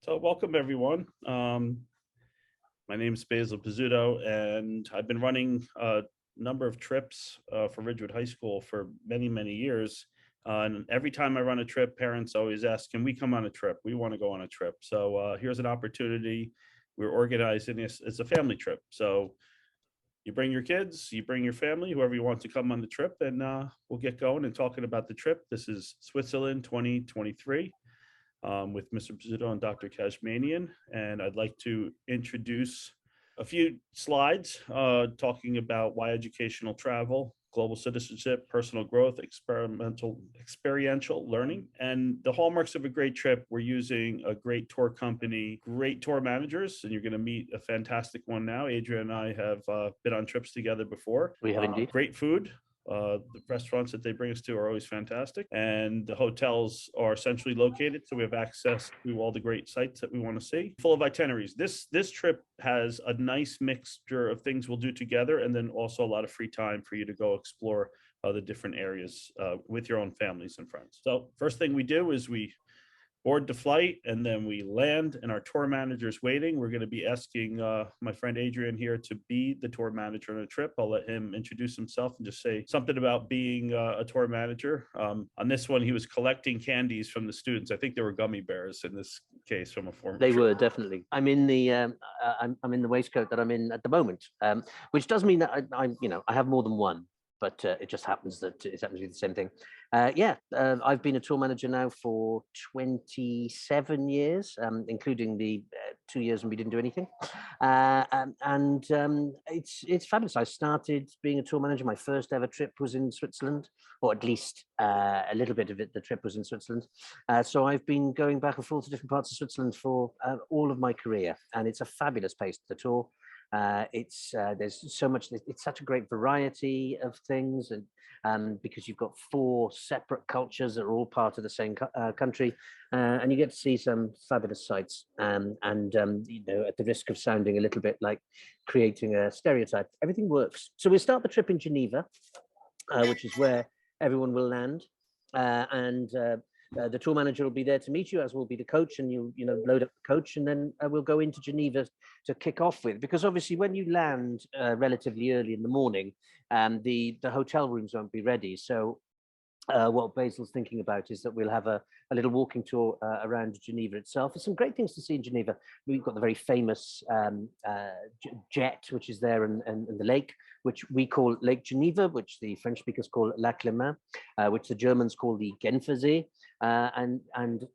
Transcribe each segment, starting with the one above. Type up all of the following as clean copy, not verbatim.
So welcome everyone. My name is Basil Pizzuto, and I've been running a number of trips for Ridgewood High School for many, many years. And every time I run a trip, parents always ask, can we come on a trip? We want to go on a trip. So here's an opportunity. We're organizing this as a family trip. So you bring your kids, you bring your family, whoever you want to come on the trip, and we'll get going and talking about the trip. This is Switzerland 2023. With Mr. Pizzuto and Dr. Kashmanian. And I'd like to introduce a few slides talking about why educational travel, global citizenship, personal growth, experiential learning, and the hallmarks of a great trip. We're using a great tour company, great tour managers, and you're going to meet a fantastic one now. Adrian and I have been on trips together before. We have indeed. Great food. The restaurants that they bring us to are always fantastic, and the hotels are centrally located, so we have access to all the great sites that we want to see, full of itineraries. This trip has a nice mixture of things we'll do together, and then also a lot of free time for you to go explore the different areas with your own families and friends. So first thing we do is we board the flight, and then we land, and our tour manager is waiting. We're going to be asking my friend Adrian here to be the tour manager on a trip. I'll let him introduce himself and just say something about being a tour manager. On this one, he was collecting candies from the students. I think they were gummy bears in this case from a former They trip. were definitely. I'm in the I'm in the waistcoat that I'm in at the moment, which does mean that I have more than one, but it just happens that it's actually the same thing. I've been a tour manager now for 27 years, including the 2 years when we didn't do anything. It's fabulous. I started being a tour manager. My first ever trip was in Switzerland, or at least a little bit of it. The trip was in Switzerland. So I've been going back and forth to different parts of Switzerland for all of my career, and it's a fabulous place to tour. There's so much. It's such a great variety of things, and because you've got 4 separate cultures that are all part of the same country, and you get to see some fabulous sights. At the risk of sounding a little bit like creating a stereotype, everything works. So we start the trip in Geneva, which is where everyone will land, the tour manager will be there to meet you, as will be the coach, and you load up the coach, and then we'll go into Geneva to kick off with. Because obviously, when you land relatively early in the morning, the hotel rooms won't be ready. So what Basil's thinking about is that we'll have a little walking tour around Geneva itself. There's some great things to see in Geneva. We've got the very famous jet, which is there, and the lake, which we call Lake Geneva, which the French speakers call Lac Léman, which the Germans call the Genfersee. And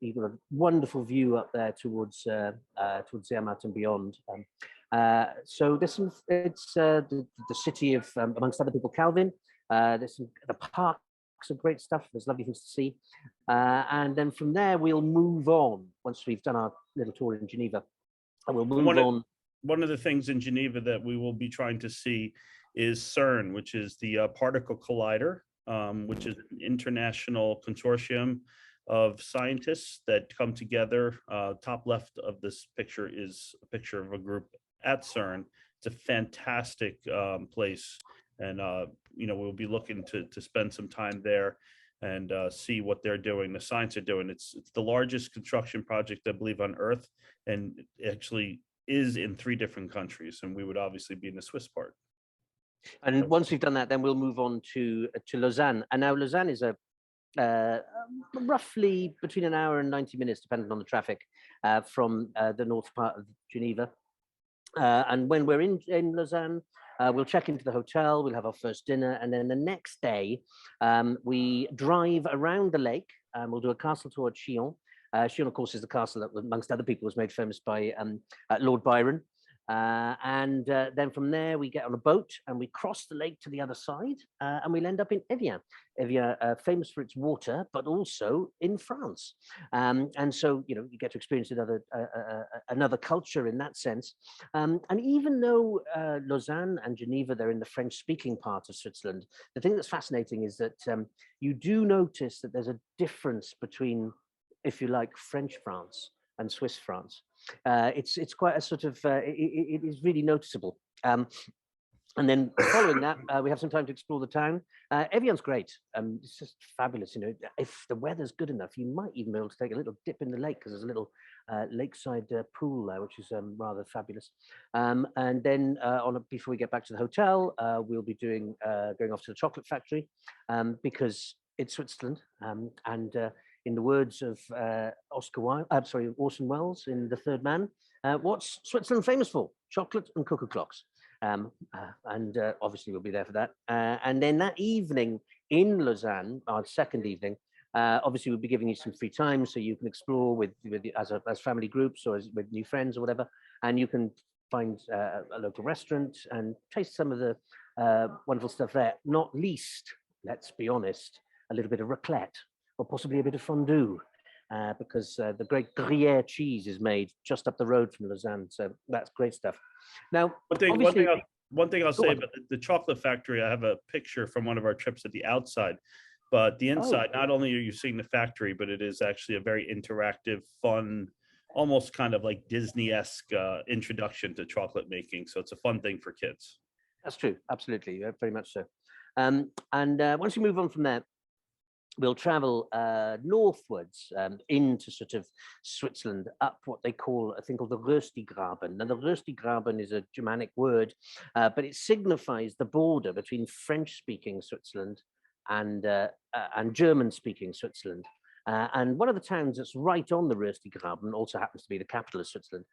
you've got a wonderful view up there towards Zermatt and beyond. So there's some. It's the city of, amongst other people, Calvin. There's the park. Some great stuff. There's lovely things to see, and then from there we'll move on once we've done our little tour in Geneva, and we'll move on. One of the things in Geneva that we will be trying to see is CERN, which is the Particle Collider, which is an international consortium of scientists that come together. Top left of this picture is a picture of a group at CERN. It's a fantastic place. And, we'll be looking to spend some time there and see what they're doing, the science they're doing. It's the largest construction project, I believe, on Earth, and it actually is in 3 different countries. And we would obviously be in the Swiss part. And once we've done that, then we'll move on to Lausanne. And now Lausanne is a roughly between an hour and 90 minutes, depending on the traffic, from the north part of Geneva. And when we're in Lausanne, we'll check into the hotel, we'll have our first dinner, and then the next day, we drive around the lake, and we'll do a castle tour at Chillon. Chillon, of course, is the castle that, amongst other people, was made famous by Lord Byron. Then from there, we get on a boat and we cross the lake to the other side, and we'll end up in Evian. Evian, famous for its water, but also in France. And so, you get to experience another culture in that sense. And even though Lausanne and Geneva, they're in the French-speaking part of Switzerland, the thing that's fascinating is that you do notice that there's a difference between, if you like, French France and Swiss France. It's quite a sort of, it is really noticeable. And then following that, we have some time to explore the town. Evian's great. It's just fabulous. You know, if the weather's good enough, you might even be able to take a little dip in the lake because there's a little lakeside pool there, which is rather fabulous. And then before we get back to the hotel, we'll be going off to the chocolate factory because it's Switzerland. And in the words of Orson Welles in The Third Man, what's Switzerland famous for? Chocolate and cuckoo clocks. And obviously we'll be there for that. And then that evening in Lausanne, our second evening, obviously we'll be giving you some free time so you can explore with as family groups or with new friends or whatever, and you can find a local restaurant and taste some of the wonderful stuff there. Not least, let's be honest, a little bit of raclette or possibly a bit of fondue. Because the great Gruyere cheese is made just up the road from Lausanne, so that's great stuff. Now, one thing I'll say about the chocolate factory, I have a picture from one of our trips at the outside, but the inside, not only are you seeing the factory, but it is actually a very interactive, fun, almost kind of like Disney-esque introduction to chocolate making. So it's a fun thing for kids. That's true, absolutely, very much so. And once you move on from there, we'll travel northwards into sort of Switzerland, up what they call a thing called the Röstigraben. Now, the Röstigraben is a Germanic word, but it signifies the border between French-speaking Switzerland and German-speaking Switzerland. And one of the towns that's right on the Röstigraben also happens to be the capital of Switzerland,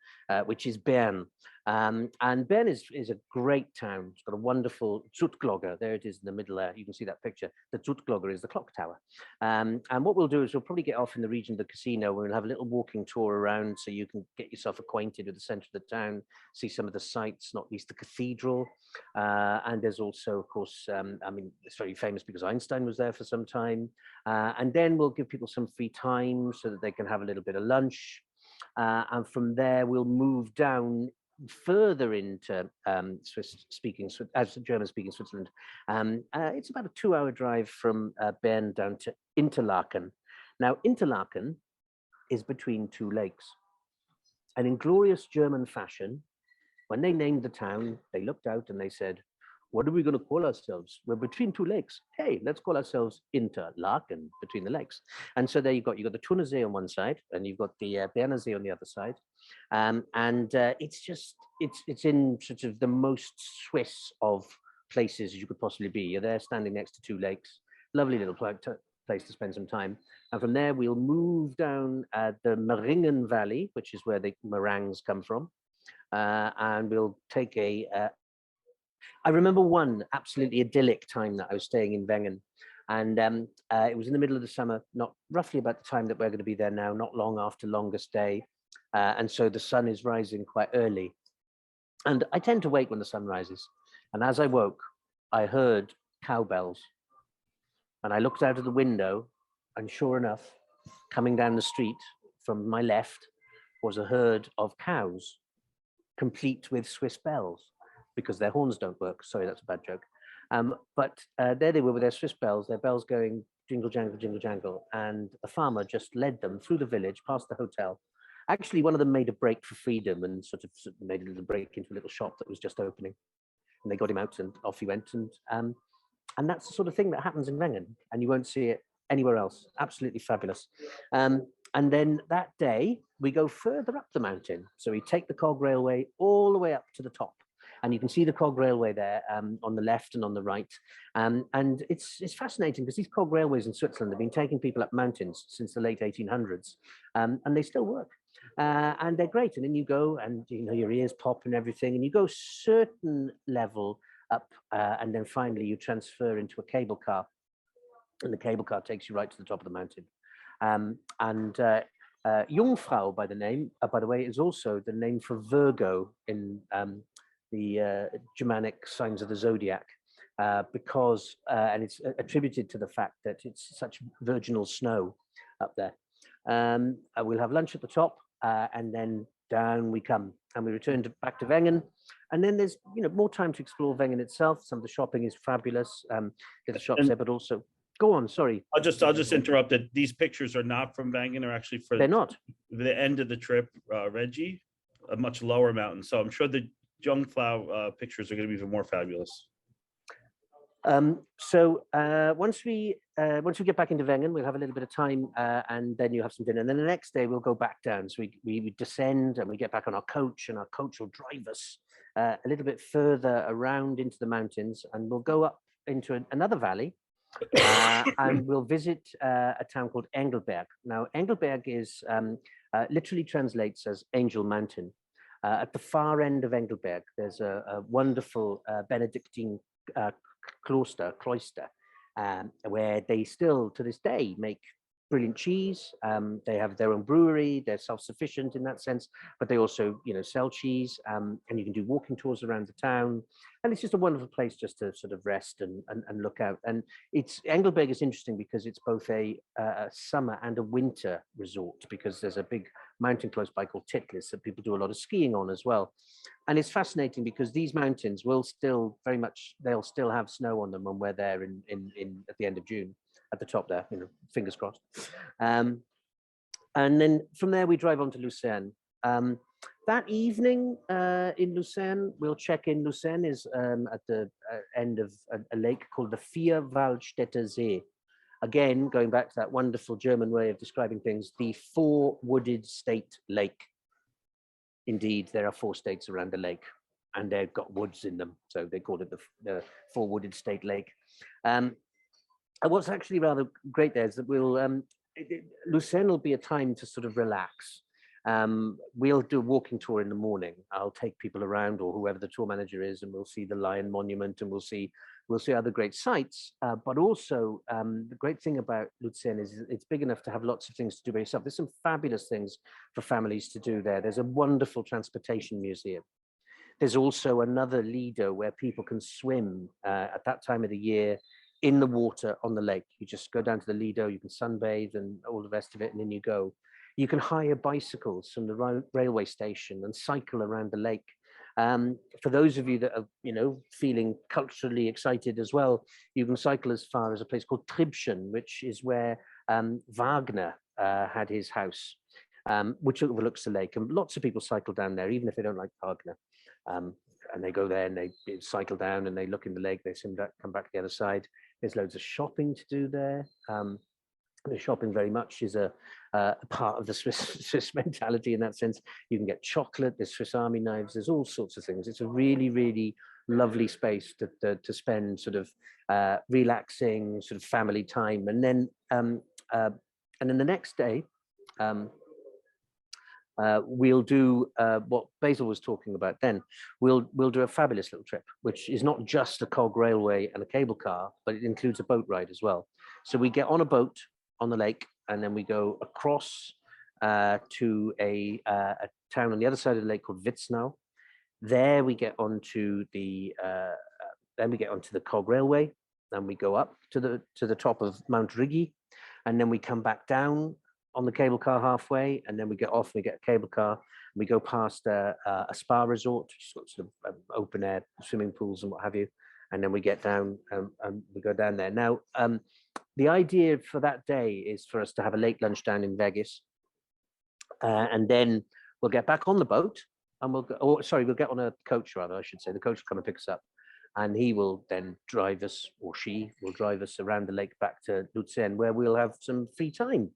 which is Bern. And Bern is a great town. It's got a wonderful Zutglogge. There it is in the middle there. You can see that picture. The Zutglogge is the clock tower. And what we'll do is we'll probably get off in the region of the casino where we'll have a little walking tour around so you can get yourself acquainted with the center of the town, see some of the sights, not least the cathedral. And there's also, of course, I mean, it's very famous because Einstein was there for some time. And then we'll give people some free time so that they can have a little bit of lunch. And from there, we'll move down further into German-speaking Switzerland. It's about a 2-hour drive from Bern down to Interlaken. Now, Interlaken is between two lakes. And in glorious German fashion, when they named the town, they looked out and they said, what are we going to call ourselves? We're between two lakes. Hey, let's call ourselves Interlaken, between the lakes. And so there you've got the Thuner See on one side, and you've got the Berner See on the other side. It's in sort of the most Swiss of places you could possibly be. You're there standing next to two lakes. Lovely little place to spend some time. And from there, we'll move down the Meringen Valley, which is where the meringues come from. And we'll take I remember one absolutely idyllic time that I was staying in Wengen, and it was in the middle of the summer, not roughly about the time that we're going to be there now, not long after longest day, and so the sun is rising quite early. And I tend to wake when the sun rises, and as I woke, I heard cowbells, and I looked out of the window, and sure enough, coming down the street from my left was a herd of cows, complete with Swiss bells, because their horns don't work. Sorry, that's a bad joke. But there they were with their Swiss bells, their bells going jingle, jangle, jingle, jangle. And the farmer just led them through the village, past the hotel. Actually, one of them made a break for freedom and sort of made a little break into a little shop that was just opening. And they got him out and off he went. And that's the sort of thing that happens in Wengen. And you won't see it anywhere else. Absolutely fabulous. And then that day, we go further up the mountain. So we take the cog railway all the way up to the top. And you can see the cog railway there on the left and on the right. And it's fascinating because these cog railways in Switzerland have been taking people up mountains since the late 1800s, and they still work. And they're great. And then you go and your ears pop and everything, and you go certain level up, and then finally you transfer into a cable car, and the cable car takes you right to the top of the mountain. Jungfrau, by the way, is also the name for Virgo in the Germanic signs of the zodiac, because and it's attributed to the fact that it's such virginal snow up there. We'll have lunch at the top, and then down we come, and we return back to Wengen, and then there's more time to explore Wengen itself. Some of the shopping is fabulous. Little shops there, but also go on. Sorry, I'll just interrupt that these pictures are not from Wengen, or actually they're not the end of the trip, Reggie, a much lower mountain. So I'm sure that Jungfrau pictures are going to be even more fabulous. Once we get back into Wengen, we'll have a little bit of time, and then you have some dinner. And then the next day we'll go back down. So we descend and we get back on our coach, and our coach will drive us a little bit further around into the mountains, and we'll go up into another valley, and we'll visit a town called Engelberg. Now, Engelberg is literally translates as Angel Mountain. At the far end of Engelberg, there's a wonderful Benedictine cloister, where they still to this day make brilliant cheese. They have their own brewery, they're self-sufficient in that sense, but they also, sell cheese, and you can do walking tours around the town. And it's just a wonderful place just to sort of rest and look out. And Engelberg is interesting because it's both a summer and a winter resort, because there's a big mountain close by called Titlis that people do a lot of skiing on as well. And it's fascinating because these mountains will still they'll still have snow on them when we're there in at the end of June, at the top there, fingers crossed. And then from there we drive on to Lucerne. That evening in Lucerne, we'll check in. Lucerne is at the end of a lake called the Vierwaldstätter See. Again, going back to that wonderful German way of describing things, the four-wooded state lake. Indeed, there are 4 states around the lake, and they've got woods in them, so they call it the four-wooded state lake. And what's actually rather great there is that Lucerne will be a time to sort of relax. We'll do a walking tour in the morning. I'll take people around, or whoever the tour manager is, and we'll see the Lion Monument, and we'll see other great sites. But also, the great thing about Lucerne is it's big enough to have lots of things to do by yourself. There's some fabulous things for families to do there. There's a wonderful transportation museum. There's also another Lido where people can swim at that time of the year in the water on the lake. You just go down to the Lido, you can sunbathe and all the rest of it, and then you go. You can hire bicycles from the railway station and cycle around the lake. For those of you that are, feeling culturally excited as well, you can cycle as far as a place called Tribschen, which is where Wagner had his house, which overlooks the lake. And lots of people cycle down there, even if they don't like Wagner. And they go there and they cycle down and they look in the lake, they swim back, come back to the other side. There's loads of shopping to do there. The shopping very much is a part of the Swiss mentality in that sense. You can get chocolate, there's Swiss Army knives, there's all sorts of things. It's a really, really lovely space to spend sort of relaxing sort of family time. And then the next day, we'll do what Basil was talking about then. We'll do a fabulous little trip, which is not just a cog railway and a cable car, but it includes a boat ride as well. So we get on a boat on the lake, and then we go across to a town on the other side of the lake called Witznau. There we get onto the cog railway, and we go up to the top of Mount Rigi, and then we come back down on the cable car halfway, and then we get off and we get a cable car. We go past a spa resort, which has got sort of open air swimming pools and what have you, and then we get down and we go down there. Now, the idea for that day is for us to have a late lunch down in Vegas, and then we'll get back on the boat, and we'll get on a coach, rather, I should say. The coach will come and pick us up, and he will then drive us, or she will drive us around the lake back to Lucerne, where we'll have some free time.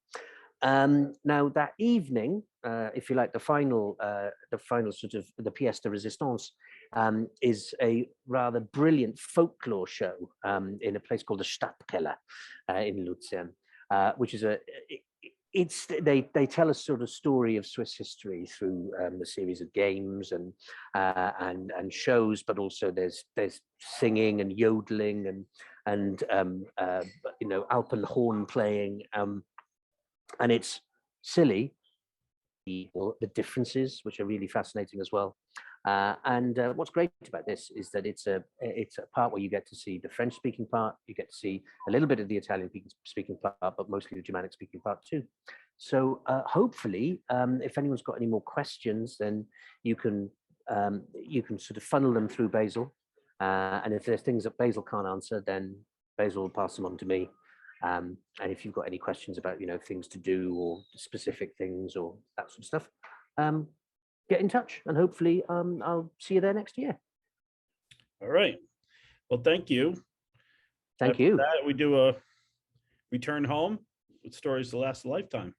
Now that evening, if you like, the final sort of the pièce de résistance is a rather brilliant folklore show in a place called the Stadtkeller in Lucerne, which is they tell a sort of story of Swiss history through a series of games and shows, but also there's singing and yodeling and Alpenhorn playing. And it's silly, the differences, which are really fascinating as well. And what's great about this is that it's a part where you get to see the French-speaking part, you get to see a little bit of the Italian-speaking part, but mostly the Germanic-speaking part too. So hopefully, if anyone's got any more questions, then you can sort of funnel them through Basil. And if there's things that Basil can't answer, then Basil will pass them on to me. And if you've got any questions about, things to do or specific things or that sort of stuff, get in touch, and hopefully I'll see you there next year. All right. Well, thank you. Thank After you. that, we do a return home with stories to last a lifetime.